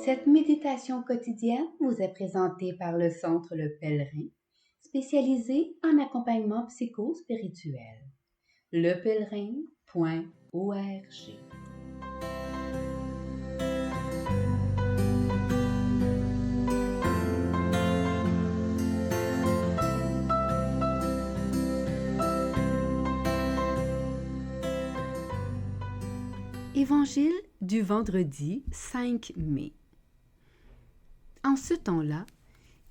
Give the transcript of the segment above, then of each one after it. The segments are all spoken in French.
Cette méditation quotidienne vous est présentée par le Centre Le Pèlerin, spécialisé en accompagnement psycho-spirituel. lepèlerin.org. Évangile du vendredi 5 mai. En ce temps-là,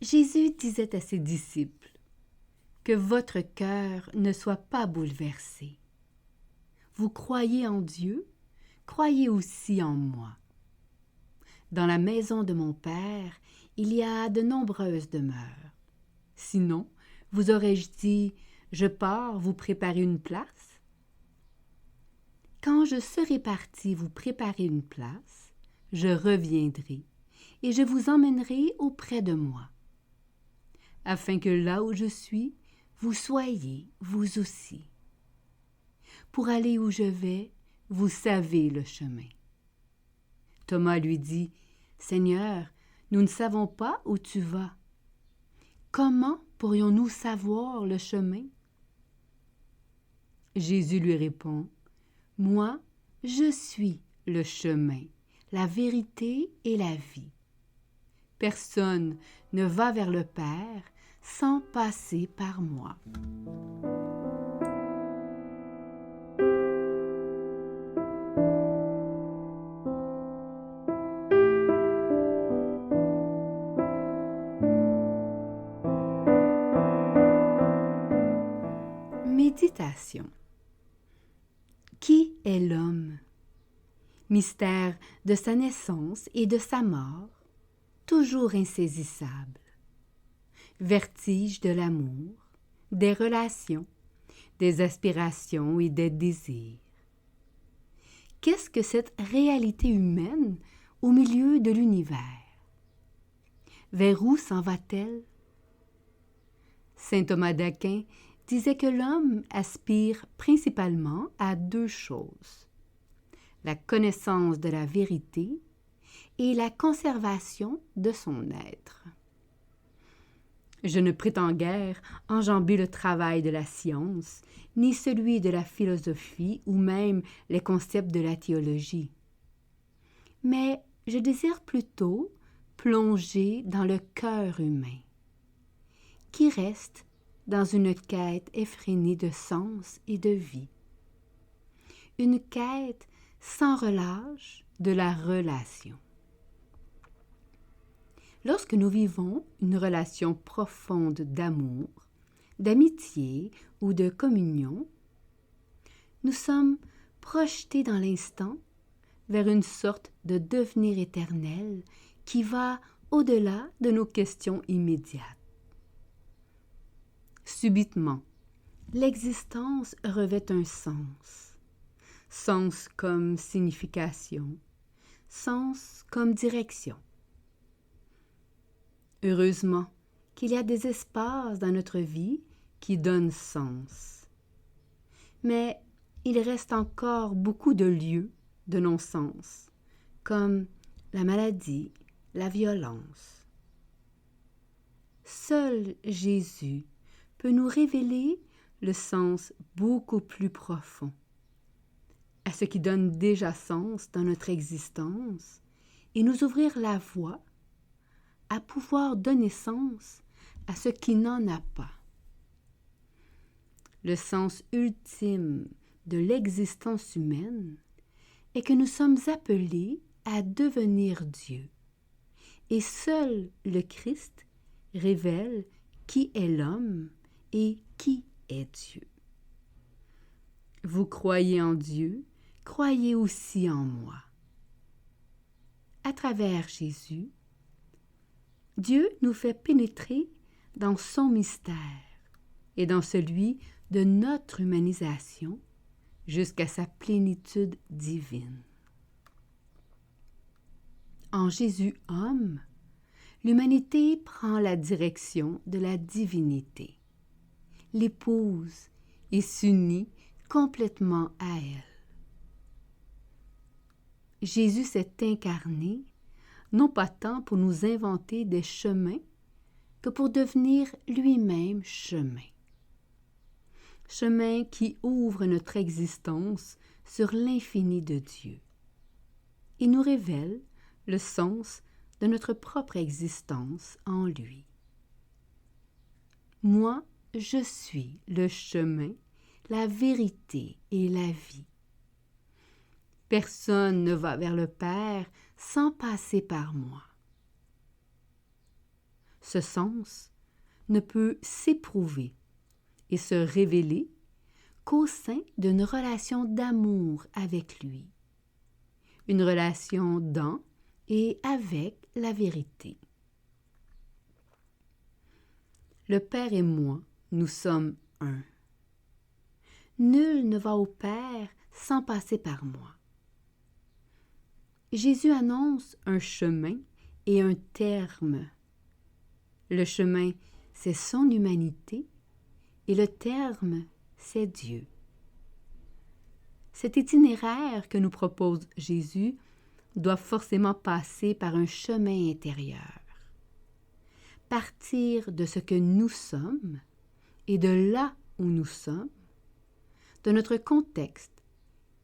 Jésus disait à ses disciples : « Que votre cœur ne soit pas bouleversé. Vous croyez en Dieu, croyez aussi en moi. Dans la maison de mon Père, il y a de nombreuses demeures. Sinon, vous aurais-je dit : je pars vous préparer une place ? Quand je serai parti vous préparer une place, je reviendrai et je vous emmènerai auprès de moi, afin que là où je suis, vous soyez vous aussi. Pour aller où je vais, vous savez le chemin. » Thomas lui dit : « Seigneur, nous ne savons pas où tu vas. Comment pourrions-nous savoir le chemin ? » Jésus lui répond : « Moi, je suis le chemin, la vérité et la vie. Personne ne va vers le Père sans passer par moi. » Méditation. Qui est l'homme ? Mystère de sa naissance et de sa mort, toujours insaisissable. Vertige de l'amour, des relations, des aspirations et des désirs. Qu'est-ce que cette réalité humaine au milieu de l'univers ? Vers où s'en va-t-elle ? Saint Thomas d'Aquin disait que l'homme aspire principalement à deux choses : la connaissance de la vérité et la conservation de son être. Je ne prétends guère enjamber le travail de la science, ni celui de la philosophie ou même les concepts de la théologie. Mais je désire plutôt plonger dans le cœur humain, qui reste dans une quête effrénée de sens et de vie. Une quête sans relâche de la relation. Lorsque nous vivons une relation profonde d'amour, d'amitié ou de communion, nous sommes projetés dans l'instant vers une sorte de devenir éternel qui va au-delà de nos questions immédiates. Subitement, l'existence revêt un sens. Sens comme signification, sens comme direction. Heureusement qu'il y a des espaces dans notre vie qui donnent sens. Mais il reste encore beaucoup de lieux de non-sens, comme la maladie, la violence. Seul Jésus peut nous révéler le sens beaucoup plus profond, à ce qui donne déjà sens dans notre existence, et nous ouvrir la voie à pouvoir donner sens à ce qui n'en a pas. Le sens ultime de l'existence humaine est que nous sommes appelés à devenir Dieu, et seul le Christ révèle qui est l'homme et qui est Dieu. Vous croyez en Dieu, croyez aussi en moi. À travers Jésus, Dieu nous fait pénétrer dans son mystère et dans celui de notre humanisation jusqu'à sa plénitude divine. En Jésus homme, l'humanité prend la direction de la divinité, l'épouse et s'unit complètement à elle. Jésus s'est incarné non pas tant pour nous inventer des chemins que pour devenir lui-même chemin. Chemin qui ouvre notre existence sur l'infini de Dieu et nous révèle le sens de notre propre existence en lui. Moi, je suis le chemin, la vérité et la vie. Personne ne va vers le Père sans passer par moi. Ce sens ne peut s'éprouver et se révéler qu'au sein d'une relation d'amour avec lui, une relation dans et avec la vérité. Le Père et moi, nous sommes un. Nul ne va au Père sans passer par moi. Jésus annonce un chemin et un terme. Le chemin, c'est son humanité et le terme, c'est Dieu. Cet itinéraire que nous propose Jésus doit forcément passer par un chemin intérieur. Partir de ce que nous sommes et de là où nous sommes, de notre contexte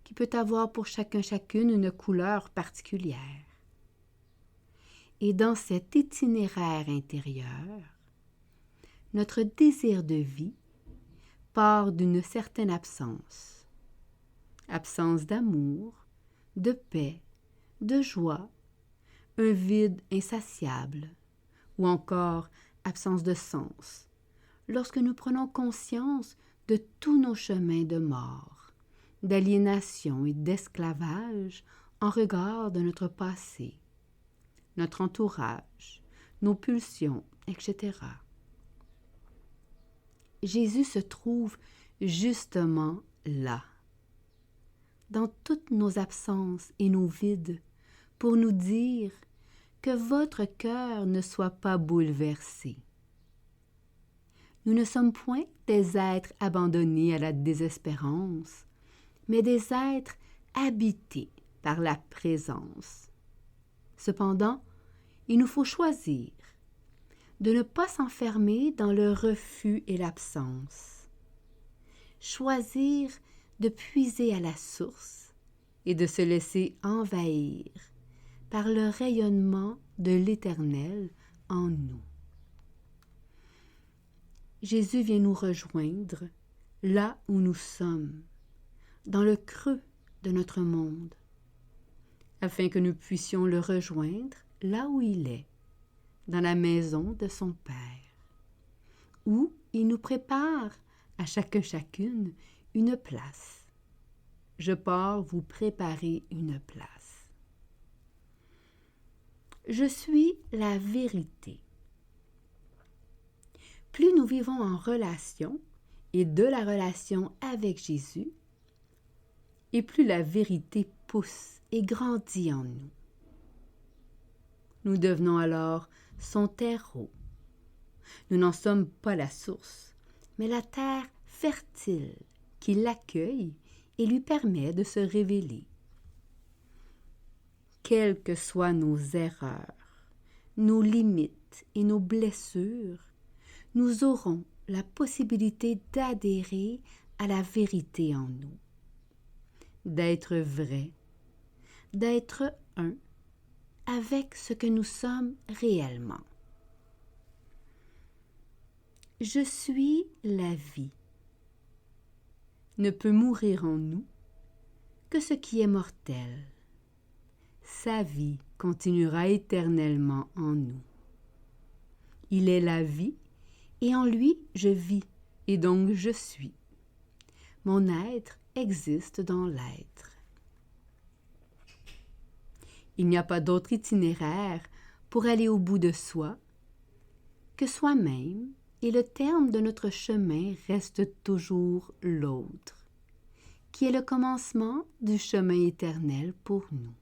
qui peut avoir pour chacune une couleur particulière. Et dans cet itinéraire intérieur, notre désir de vie part d'une certaine absence. Absence d'amour, de paix, de joie, un vide insatiable, ou encore absence de sens, lorsque nous prenons conscience de tous nos chemins de mort, d'aliénation et d'esclavage en regard de notre passé, notre entourage, nos pulsions, etc. Jésus se trouve justement là, dans toutes nos absences et nos vides, pour nous dire que votre cœur ne soit pas bouleversé. Nous ne sommes point des êtres abandonnés à la désespérance, mais des êtres habités par la présence. Cependant, il nous faut choisir de ne pas s'enfermer dans le refus et l'absence. Choisir de puiser à la source et de se laisser envahir par le rayonnement de l'Éternel en nous. Jésus vient nous rejoindre là où nous sommes, dans le creux de notre monde, afin que nous puissions le rejoindre là où il est, dans la maison de son Père, où il nous prépare à chacune une place. Je pars vous préparer une place. Je suis la vérité. Plus nous vivons en relation et de la relation avec Jésus, et plus la vérité pousse et grandit en nous. Nous devenons alors son terreau. Nous n'en sommes pas la source, mais la terre fertile qui l'accueille et lui permet de se révéler. Quelles que soient nos erreurs, nos limites et nos blessures, nous aurons la possibilité d'adhérer à la vérité en nous, d'être vrai, d'être un avec ce que nous sommes réellement. Je suis la vie. Ne peut mourir en nous que ce qui est mortel. Sa vie continuera éternellement en nous. Il est la vie, et en lui je vis, et donc je suis. Mon être existe dans l'être. Il n'y a pas d'autre itinéraire pour aller au bout de soi que soi-même, et le terme de notre chemin reste toujours l'autre, qui est le commencement du chemin éternel pour nous.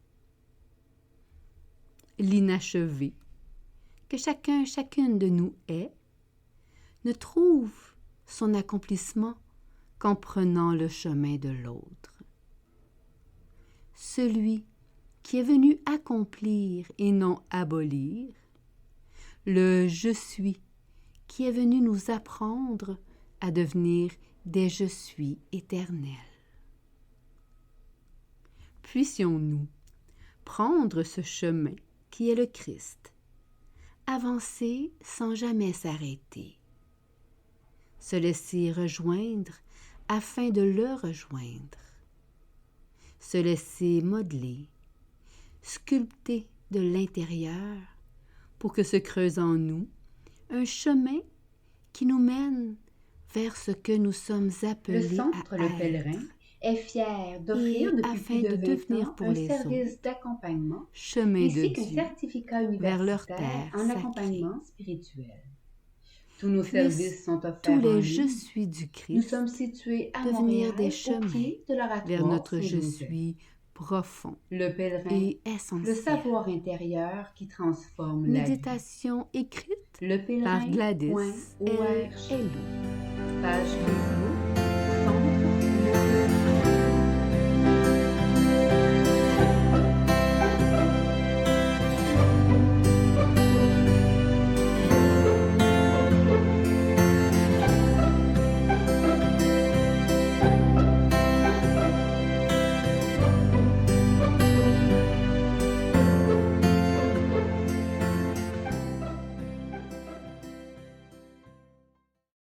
L'inachevé, que chacune de nous est, ne trouve son accomplissement qu'en prenant le chemin de l'autre. Celui qui est venu accomplir et non abolir, le je suis qui est venu nous apprendre à devenir des je suis éternels. Puissions-nous prendre ce chemin qui est le Christ, avancer sans jamais s'arrêter, se laisser rejoindre afin de le rejoindre, se laisser modeler, sculpter de l'intérieur pour que se creuse en nous un chemin qui nous mène vers ce que nous sommes appelés Le Centre à Le être. Pèlerin est fier d'offrir depuis afin plus de de 20 devenir ans pour un les service d'accompagnement chemin de ainsi qu'un Dieu certificat vers leur universitaire terre en sacrée. accompagnement spirituel. Tous nos Puissent services sont offerts tous en les ligne. je suis du Nous Christ sommes situés à devenir Montréal, des au chemins pied de l'oratoire vers notre je Saint-Joseph. suis profond Le pèlerin, et le essentiel. savoir intérieur qui transforme la vie. Méditation écrite Le par Gladys pèlerin.org. L. Hello. Page Facebook.